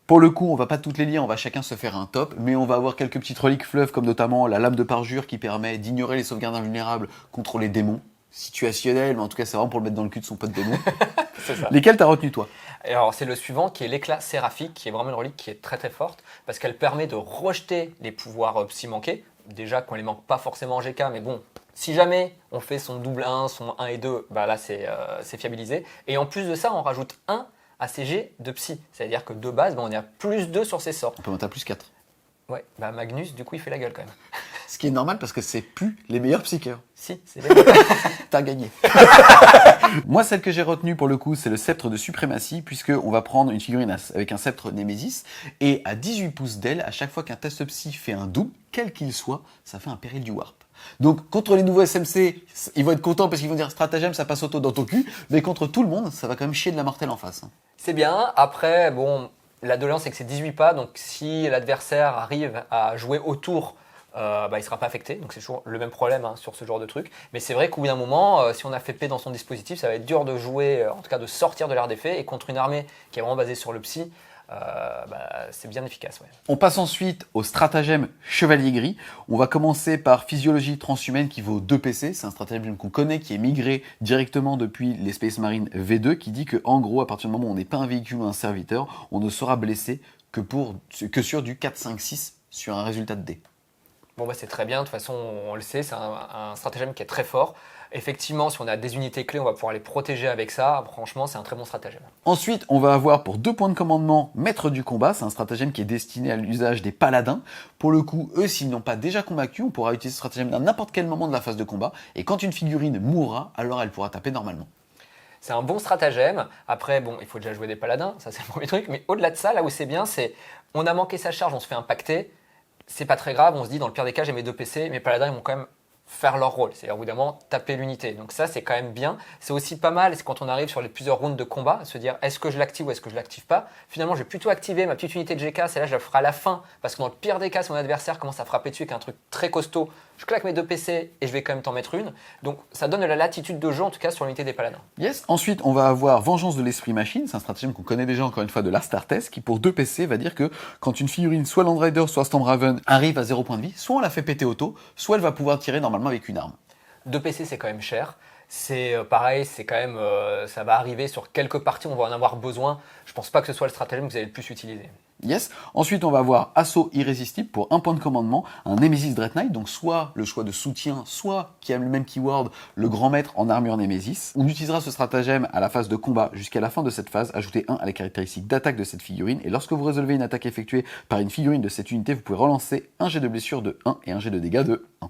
Pour le coup, on va pas toutes les lire, on va chacun se faire un top, mais on va avoir quelques petites reliques fleuves, comme notamment la lame de parjure qui permet d'ignorer les sauvegardes invulnérables contre les démons. Situationnel, mais en tout cas, c'est vraiment pour le mettre dans le cul de son pote démon. C'est ça. Lesquels t'as retenu, toi? Alors, c'est le suivant qui est l'éclat séraphique, qui est vraiment une relique qui est très très forte, parce qu'elle permet de rejeter les pouvoirs psy manqués. Déjà qu'on les manque pas forcément en GK, mais bon, si jamais on fait son double 1, son 1 et 2, bah là c'est fiabilisé. Et en plus de ça, on rajoute 1 à ses jets de psy. C'est-à-dire que de base, bah, on est à +2 sur ses sorts. On peut monter à +4. Ouais, bah Magnus, du coup, il fait la gueule quand même. Ce qui est normal parce que c'est plus les meilleurs psycheurs. Si, c'est T'as gagné. Moi, celle que j'ai retenue pour le coup, c'est le sceptre de suprématie, puisqu'on va prendre une figurine avec un sceptre Némésis, et à 18 pouces d'aile, à chaque fois qu'un test psy fait un double, quel qu'il soit, ça fait un péril du warp. Donc, contre les nouveaux SMC, ils vont être contents parce qu'ils vont dire stratagème, ça passe auto dans ton cul, mais contre tout le monde, ça va quand même chier de la mortelle en face. C'est bien. Après, bon, La doléance, c'est que c'est 18 pas, donc si l'adversaire arrive à jouer autour, il ne sera pas affecté. Donc c'est toujours le même problème sur ce genre de truc. Mais c'est vrai qu'au bout d'un moment, si on a fait paix dans son dispositif, ça va être dur de jouer, en tout cas de sortir de l'air d'effet. Et contre une armée qui est vraiment basée sur le psy, c'est bien efficace. Ouais. On passe ensuite au stratagème Chevalier Gris. On va commencer par Physiologie transhumaine qui vaut 2 PC. C'est un stratagème qu'on connaît, qui est migré directement depuis les Space Marine V2, qui dit que en gros, à partir du moment où on n'est pas un véhicule ou un serviteur, on ne sera blessé que sur du 4, 5, 6 sur un résultat de dés. Bon, c'est très bien. De toute façon, on le sait, c'est un stratagème qui est très fort. Effectivement, si on a des unités clés, on va pouvoir les protéger avec ça. Franchement, c'est un très bon stratagème. Ensuite, on va avoir pour 2 points de commandement Maître du combat. C'est un stratagème qui est destiné à l'usage des paladins. Pour le coup, eux, s'ils n'ont pas déjà combattu, on pourra utiliser ce stratagème à n'importe quel moment de la phase de combat. Et quand une figurine mourra, alors elle pourra taper normalement. C'est un bon stratagème. Après, il faut déjà jouer des paladins, ça c'est le premier truc. Mais au-delà de ça, là où c'est bien, c'est on a manqué sa charge, on se fait impacter. C'est pas très grave, on se dit dans le pire des cas, j'ai mes 2 PC, mes paladins ils vont quand même faire leur rôle, c'est-à-dire évidemment taper l'unité. Donc ça c'est quand même bien. C'est aussi pas mal, c'est quand on arrive sur les plusieurs rounds de combat, se dire est-ce que je l'active ou est-ce que je l'active pas. Finalement je vais plutôt activer ma petite unité de GK, celle-là je la ferai à la fin, parce que dans le pire des cas si mon adversaire commence à frapper dessus avec un truc très costaud, je claque mes 2 PC et je vais quand même t'en mettre une. Donc ça donne de la latitude de jeu en tout cas sur l'unité des paladins. Yes. Ensuite, on va avoir Vengeance de l'Esprit Machine. C'est un stratagème qu'on connaît déjà encore une fois de l'Astartes, qui pour 2 PC va dire que quand une figurine, soit Land Rider, soit Stormraven, arrive à 0 point de vie, soit on la fait péter auto, soit elle va pouvoir tirer normalement avec une arme. 2 PC c'est quand même cher. C'est pareil, c'est quand même, ça va arriver sur quelques parties, on va en avoir besoin. Je pense pas que ce soit le stratagème que vous allez le plus utiliser. Yes. Ensuite, on va avoir Assaut Irrésistible pour 1 point de commandement, un Nemesis Dread Knight, donc soit le choix de soutien, soit qui a le même keyword, le grand maître en armure Nemesis. On utilisera ce stratagème à la phase de combat jusqu'à la fin de cette phase, ajoutez 1 à la caractéristique d'attaque de cette figurine, et lorsque vous résolvez une attaque effectuée par une figurine de cette unité, vous pouvez relancer un jet de blessure de 1 et un jet de dégâts de 1.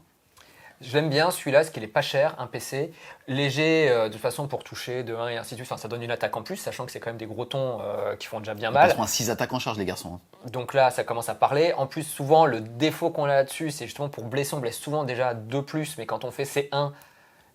Je l'aime bien celui-là, parce qu'il est pas cher, un PC, léger de toute façon pour toucher de 1 et ainsi de suite. Enfin, ça donne une attaque en plus, sachant que c'est quand même des gros tons qui font déjà bien mal. Ils 6 attaques en charge les garçons. Donc là, ça commence à parler. En plus, souvent, le défaut qu'on a là-dessus, c'est justement pour blesser, on blesse souvent déjà 2+, mais quand on fait C1,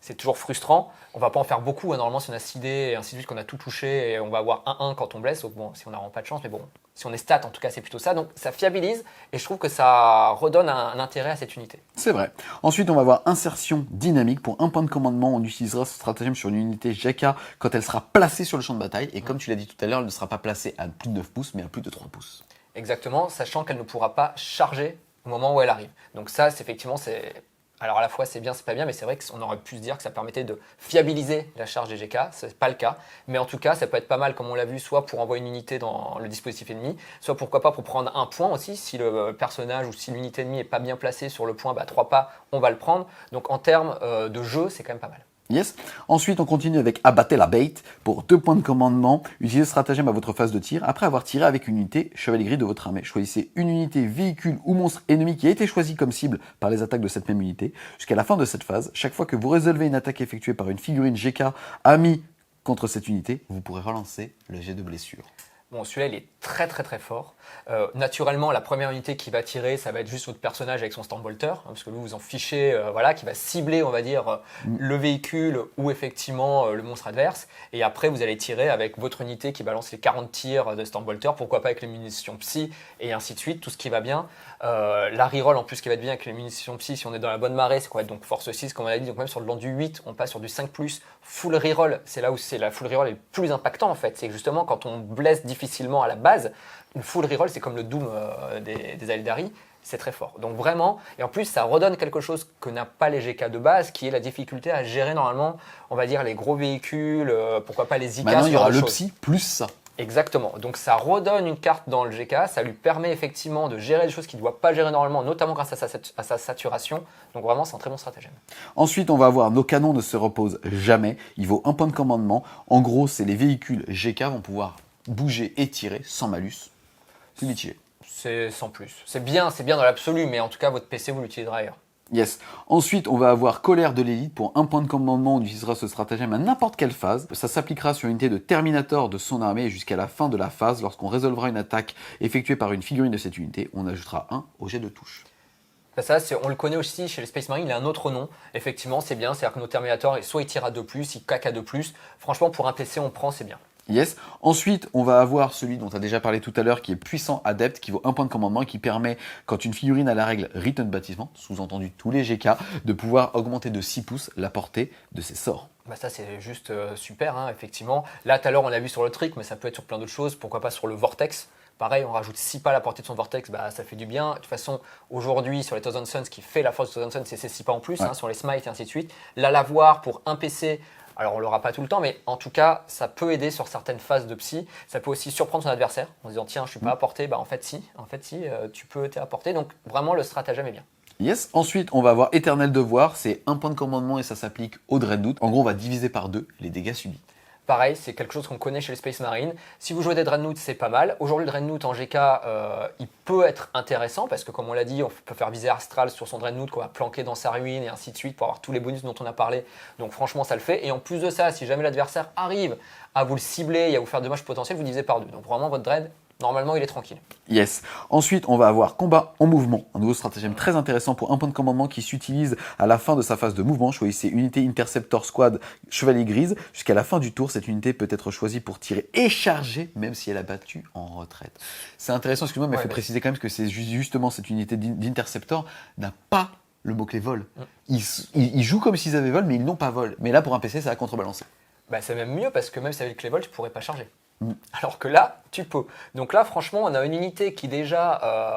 c'est toujours frustrant. On va pas en faire beaucoup. Normalement, si on a 6 dés et ainsi de suite, qu'on a tout touché, et on va avoir 1-1 quand on blesse. Donc bon, si on n'a vraiment pas de chance, mais bon, si on est stat, en tout cas, c'est plutôt ça. Donc ça fiabilise et je trouve que ça redonne un intérêt à cette unité. C'est vrai. Ensuite, on va avoir Insertion Dynamique. Pour 1 point de commandement, on utilisera ce stratagème sur une unité JK quand elle sera placée sur le champ de bataille. Et comme tu l'as dit tout à l'heure, elle ne sera pas placée à plus de 9 pouces, mais à plus de 3 pouces. Exactement, sachant qu'elle ne pourra pas charger au moment où elle arrive. Donc ça, c'est effectivement, c'est... Alors à la fois c'est bien, c'est pas bien, mais c'est vrai qu'on aurait pu se dire que ça permettait de fiabiliser la charge des GK, c'est pas le cas, mais en tout cas ça peut être pas mal comme on l'a vu, soit pour envoyer une unité dans le dispositif ennemi, soit pourquoi pas pour prendre un point aussi, si le personnage ou si l'unité ennemie est pas bien placée sur le point, 3 pas, on va le prendre, donc en termes de jeu c'est quand même pas mal. Yes. Ensuite, on continue avec Abattre la bait pour 2 points de commandement. Utilisez ce stratagème à votre phase de tir. Après avoir tiré avec une unité Chevalier Gris de votre armée, choisissez une unité, véhicule ou monstre ennemi qui a été choisi comme cible par les attaques de cette même unité. Jusqu'à la fin de cette phase, chaque fois que vous résolvez une attaque effectuée par une figurine GK amie contre cette unité, vous pourrez relancer le jet de blessure. Bon, celui-là, il est très très très fort. Naturellement, la première unité qui va tirer, ça va être juste votre personnage avec son Stormbolter, parce que vous en fichez, qui va cibler, on va dire, le véhicule ou effectivement le monstre adverse. Et après, vous allez tirer avec votre unité qui balance les 40 tirs de Stormbolter, pourquoi pas avec les munitions psy, et ainsi de suite, tout ce qui va bien. La reroll en plus qui va être bien avec les munitions psy, si on est dans la bonne marée, c'est quoi être donc force 6, comme on a dit, donc même sur le plan du 8, on passe sur du 5+, full reroll, c'est là où c'est la full reroll est le plus impactant en fait, c'est que justement quand on blesse difficilement à la base, une full reroll c'est comme le Doom des Aeldari, c'est très fort. Donc vraiment, et en plus ça redonne quelque chose que n'a pas les GK de base, qui est la difficulté à gérer normalement, on va dire les gros véhicules, pourquoi pas les IK. Maintenant il y aura le psy plus ça. Exactement, donc ça redonne une carte dans le GK, ça lui permet effectivement de gérer des choses qu'il ne doit pas gérer normalement, notamment grâce à sa saturation, donc vraiment c'est un très bon stratagème. Ensuite on va avoir nos canons ne se reposent jamais, il vaut 1 point de commandement, en gros c'est les véhicules GK vont pouvoir bouger et tirer sans malus, c'est mitigé. C'est sans plus, c'est bien dans l'absolu, mais en tout cas votre PC vous l'utiliserez ailleurs. Yes. Ensuite, on va avoir Colère de l'élite. Pour 1 point de commandement, on utilisera ce stratagème à n'importe quelle phase. Ça s'appliquera sur une unité de Terminator de son armée jusqu'à la fin de la phase. Lorsqu'on résolvera une attaque effectuée par une figurine de cette unité, on ajoutera 1 au jet de touche. Ça, on le connaît aussi chez les Space Marines, il a un autre nom. Effectivement, c'est bien, c'est-à-dire que nos Terminators, soit ils tirent à 2+, ils claquent à 2+. Franchement, pour un PC, on prend, c'est bien. Yes. Ensuite, on va avoir celui dont tu as déjà parlé tout à l'heure, qui est puissant adepte, qui vaut 1 point de commandement et qui permet, quand une figurine a la règle Return Baptisement, sous-entendu tous les GK, de pouvoir augmenter de 6 pouces la portée de ses sorts. Bah ça c'est juste super, hein, effectivement. Là tout à l'heure on l'a vu sur le trick, mais ça peut être sur plein d'autres choses. Pourquoi pas sur le vortex. Pareil, on rajoute 6 pas à la portée de son vortex, bah, ça fait du bien. De toute façon, aujourd'hui, sur les Thousand Suns, ce qui fait la force de Thousand Suns, c'est ces 6 pas en plus, hein, sur les smites et ainsi de suite. Là, l'avoir pour un PC, alors on l'aura pas tout le temps, mais en tout cas, ça peut aider sur certaines phases de psy. Ça peut aussi surprendre son adversaire en se disant tiens, je suis pas à portée, bah en fait si, tu peux t'es à portée. Donc vraiment, le stratagème est bien. Yes. Ensuite, on va avoir Éternel Devoir, c'est 1 point de commandement et ça s'applique au Dreadnought. En gros, on va diviser par 2 les dégâts subis. Pareil, c'est quelque chose qu'on connaît chez les Space Marines. Si vous jouez des Dreadnoughts, c'est pas mal. Aujourd'hui, le Dreadnought en GK, il peut être intéressant parce que, comme on l'a dit, on peut faire viser Astral sur son Dreadnought qu'on va planquer dans sa ruine et ainsi de suite pour avoir tous les bonus dont on a parlé. Donc, franchement, ça le fait. Et en plus de ça, si jamais l'adversaire arrive à vous le cibler et à vous faire de dommages potentiels, vous divisez par 2. Donc, vraiment, votre Dread, normalement, il est tranquille. Yes. Ensuite, on va avoir combat en mouvement, un nouveau stratagème très intéressant pour 1 point de commandement qui s'utilise à la fin de sa phase de mouvement. Choisissez unité Interceptor Squad Chevalier Grise. Jusqu'à la fin du tour, cette unité peut être choisie pour tirer et charger, même si elle a battu en retraite. C'est intéressant, excuse-moi, mais il faut préciser quand même que c'est justement cette unité d'Interceptor n'a pas le mot-clé vol. Ils jouent comme s'ils avaient vol, mais ils n'ont pas vol. Mais là, pour un PC, ça a contrebalancé. Bah, c'est même mieux parce que même si avec le clé vol, tu pourrais pas charger. Alors que là, tu peux. Donc là, franchement, on a une unité qui déjà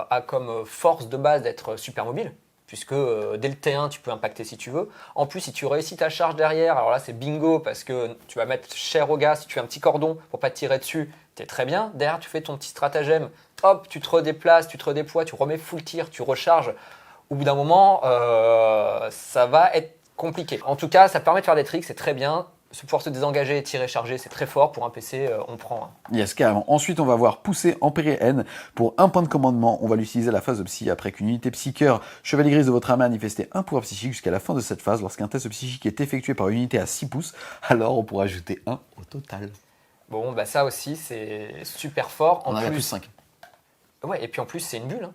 a comme force de base d'être super mobile, puisque dès le T1, tu peux impacter si tu veux. En plus, si tu réussis ta charge derrière, alors là, c'est bingo, parce que tu vas mettre cher au gars, si tu as un petit cordon pour pas te tirer dessus, t'es très bien. Derrière, tu fais ton petit stratagème, hop, tu te redéplaces, tu te redéploies, tu remets full tir, tu recharges. Au bout d'un moment, ça va être compliqué. En tout cas, ça permet de faire des tricks, c'est très bien. Pouvoir se désengager et tirer charger, c'est très fort. Pour un PC, on prend. Yes, carrément. Ensuite, on va voir pousser Empyrée N pour 1 point de commandement. On va l'utiliser à la phase de psy après qu'une unité psycheur Chevalier Grise de votre armée a manifesté un pouvoir psychique jusqu'à la fin de cette phase. Lorsqu'un test psychique est effectué par une unité à 6 pouces, alors on pourra ajouter 1 au total. Bon, bah ça aussi, c'est super fort. On a plus 5. Ouais, et puis en plus, c'est une bulle. Hein.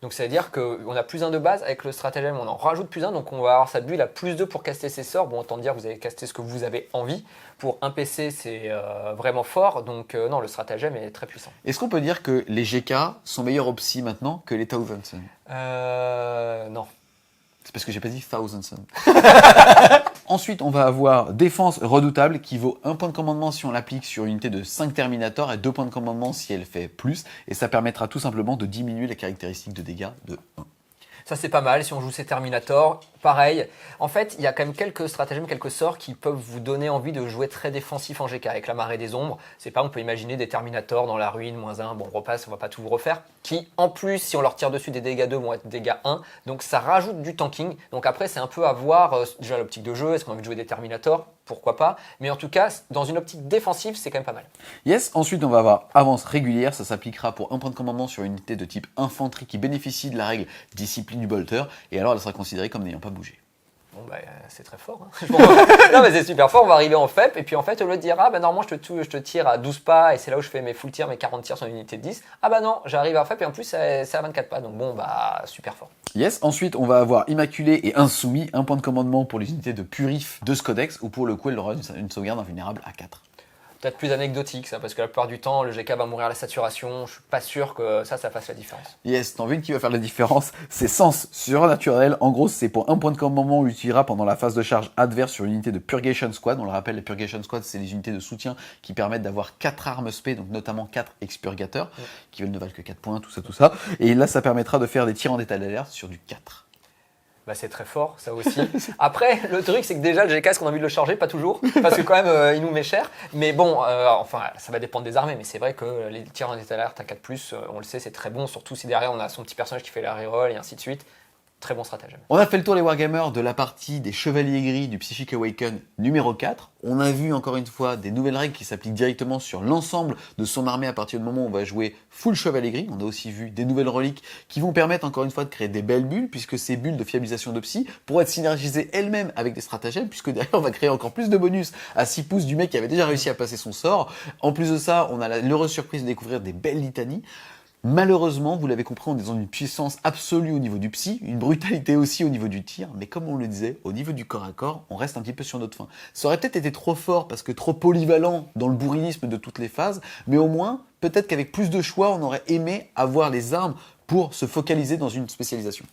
Donc ça veut dire qu'on a plus 1 de base, avec le stratagème on en rajoute plus 1, donc on va avoir sa bulle à plus 2 pour caster ses sorts. Bon, autant dire vous allez caster ce que vous avez envie. Pour un PC c'est vraiment fort, donc non, le stratagème est très puissant. Est-ce qu'on peut dire que les GK sont meilleurs au psy maintenant que les Thousand Suns? Non. C'est parce que j'ai pas dit Thousand Suns. Ensuite, on va avoir défense redoutable qui vaut 1 point de commandement si on l'applique sur une unité de 5 Terminators et 2 points de commandement si elle fait plus. Et ça permettra tout simplement de diminuer les caractéristiques de dégâts de 1. Ça c'est pas mal si on joue ces Terminators. Pareil, en fait, il y a quand même quelques stratagèmes, quelques sorts qui peuvent vous donner envie de jouer très défensif en GK. Avec la marée des ombres, c'est pas, on peut imaginer des Terminators dans la ruine, -1, bon on repasse, on va pas tout vous refaire, qui en plus, si on leur tire dessus des dégâts 2, vont être dégâts 1, donc ça rajoute du tanking. Donc après, c'est un peu à voir, déjà l'optique de jeu, est-ce qu'on a envie de jouer des Terminators? Pourquoi pas, mais en tout cas, dans une optique défensive, c'est quand même pas mal. Yes, ensuite on va avoir avance régulière, ça s'appliquera pour 1 point de commandement sur une unité de type infanterie qui bénéficie de la règle discipline du bolter, et alors elle sera considérée comme n'ayant pas bougé. Bon bah c'est très fort. Hein. Non mais c'est super fort, on va arriver en FEP et puis en fait au lieu de dire ah bah normalement je te tire à 12 pas et c'est là où je fais mes full tirs, mes 40 tirs sur une unité de 10, ah bah non j'arrive à FEP et en plus c'est à 24 pas, donc bon bah super fort. Yes, ensuite on va avoir immaculé et insoumis, 1 point de commandement pour les unités de purif de ce codex, ou pour le coup elle aura une sauvegarde invulnérable à 4. Peut-être plus anecdotique ça, parce que la plupart du temps le GK va mourir à la saturation, je suis pas sûr que ça fasse la différence. Yes, t'en veux une qui va faire la différence, c'est Sens surnaturel. En gros c'est pour 1 point de commandement, on l'utilisera pendant la phase de charge adverse sur une unité de Purgation Squad. On le rappelle, les Purgation Squad c'est les unités de soutien qui permettent d'avoir 4 armes spé, donc notamment 4 expurgateurs, qui ne valent que 4 points, tout ça. Et là ça permettra de faire des tirs en état d'alerte sur du 4. Bah c'est très fort, ça aussi. Après, le truc, c'est que déjà, le GK, est-ce qu'on a envie de le charger? Pas toujours, parce que quand même, il nous met cher. Mais bon, enfin, ça va dépendre des armées, mais c'est vrai que les tirs en état d'alerte à 4+, on le sait, c'est très bon, surtout si derrière, on a son petit personnage qui fait la reroll et ainsi de suite. Très bon stratagème. On a fait le tour les Wargamers de la partie des Chevaliers Gris du Psychic Awaken numéro 4. On a vu encore une fois des nouvelles règles qui s'appliquent directement sur l'ensemble de son armée à partir du moment où on va jouer full Chevalier Gris. On a aussi vu des nouvelles reliques qui vont permettre encore une fois de créer des belles bulles, puisque ces bulles de fiabilisation de psy pourront être synergisées elles-mêmes avec des stratagèmes, puisque derrière on va créer encore plus de bonus à 6 pouces du mec qui avait déjà réussi à passer son sort. En plus de ça, on a l'heureuse surprise de découvrir des belles litanies. Malheureusement, vous l'avez compris, on est dans une puissance absolue au niveau du psy, une brutalité aussi au niveau du tir, mais comme on le disait, au niveau du corps à corps, on reste un petit peu sur notre faim. Ça aurait peut-être été trop fort parce que trop polyvalent dans le bourrinisme de toutes les phases, mais au moins, peut-être qu'avec plus de choix, on aurait aimé avoir les armes pour se focaliser dans une spécialisation.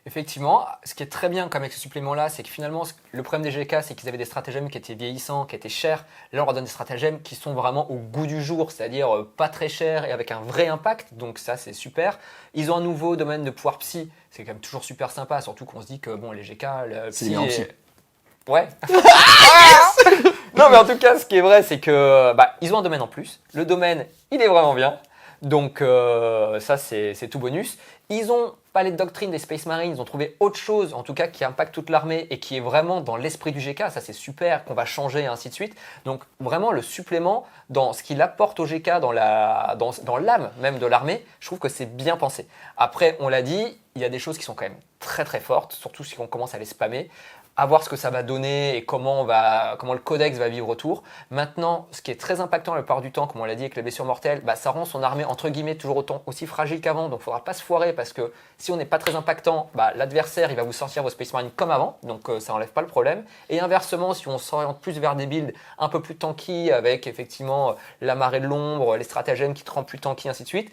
Effectivement, ce qui est très bien comme avec ce supplément-là, c'est que finalement, le problème des GK, c'est qu'ils avaient des stratagèmes qui étaient vieillissants, qui étaient chers. Là, on leur donne des stratagèmes qui sont vraiment au goût du jour, c'est-à-dire pas très chers et avec un vrai impact. Donc ça, c'est super. Ils ont un nouveau domaine de pouvoir psy. C'est quand même toujours super sympa, surtout qu'on se dit que bon, les GK, le C'est psy bien psy. Ouais. Non, mais en tout cas, ce qui est vrai, c'est que ils ont un domaine en plus. Le domaine, il est vraiment bien. Donc ça, c'est tout bonus. Ils ont pas les doctrines des Space Marines, ils ont trouvé autre chose, en tout cas, qui impacte toute l'armée et qui est vraiment dans l'esprit du GK. Ça, c'est super, qu'on va changer et ainsi de suite. Donc vraiment, le supplément dans ce qu'il apporte au GK, dans l'âme même de l'armée, je trouve que c'est bien pensé. Après, on l'a dit, il y a des choses qui sont quand même très très fortes, surtout si on commence à les spammer. À voir ce que ça va donner et comment le codex va vivre autour. Maintenant, ce qui est très impactant la plupart du temps, comme on l'a dit avec les blessures mortelles, ça rend son armée entre guillemets toujours autant aussi fragile qu'avant. Donc il ne faudra pas se foirer parce que si on n'est pas très impactant, l'adversaire il va vous sortir vos Space Marines comme avant. Donc ça n'enlève pas le problème. Et inversement, si on s'oriente plus vers des builds un peu plus tanky avec effectivement la marée de l'ombre, les stratagèmes qui te rendent plus tanky, ainsi de suite,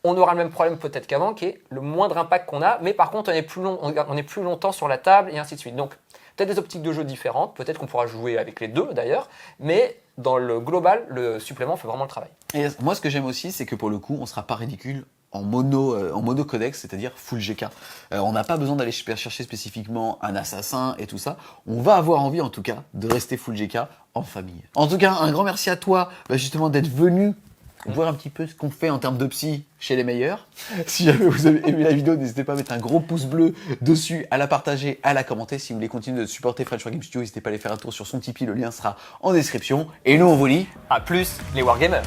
on aura le même problème peut-être qu'avant, qui est le moindre impact qu'on a, mais par contre on est plus longtemps sur la table et ainsi de suite. Donc peut-être des optiques de jeu différentes, peut-être qu'on pourra jouer avec les deux d'ailleurs, mais dans le global, le supplément fait vraiment le travail. Et moi, ce que j'aime aussi, c'est que pour le coup, on ne sera pas ridicule en mono codex, c'est-à-dire full GK. On n'a pas besoin d'aller chercher spécifiquement un assassin et tout ça. On va avoir envie, en tout cas, de rester full GK en famille. En tout cas, un grand merci à toi, justement, d'être venu voir un petit peu ce qu'on fait en termes de psy chez les meilleurs. Si jamais vous avez aimé la vidéo, n'hésitez pas à mettre un gros pouce bleu dessus, à la partager, à la commenter. Si vous voulez continuer de supporter French Wargame Studio, n'hésitez pas à aller faire un tour sur son Tipeee, le lien sera en description. Et nous, on vous dit À plus les Wargamers.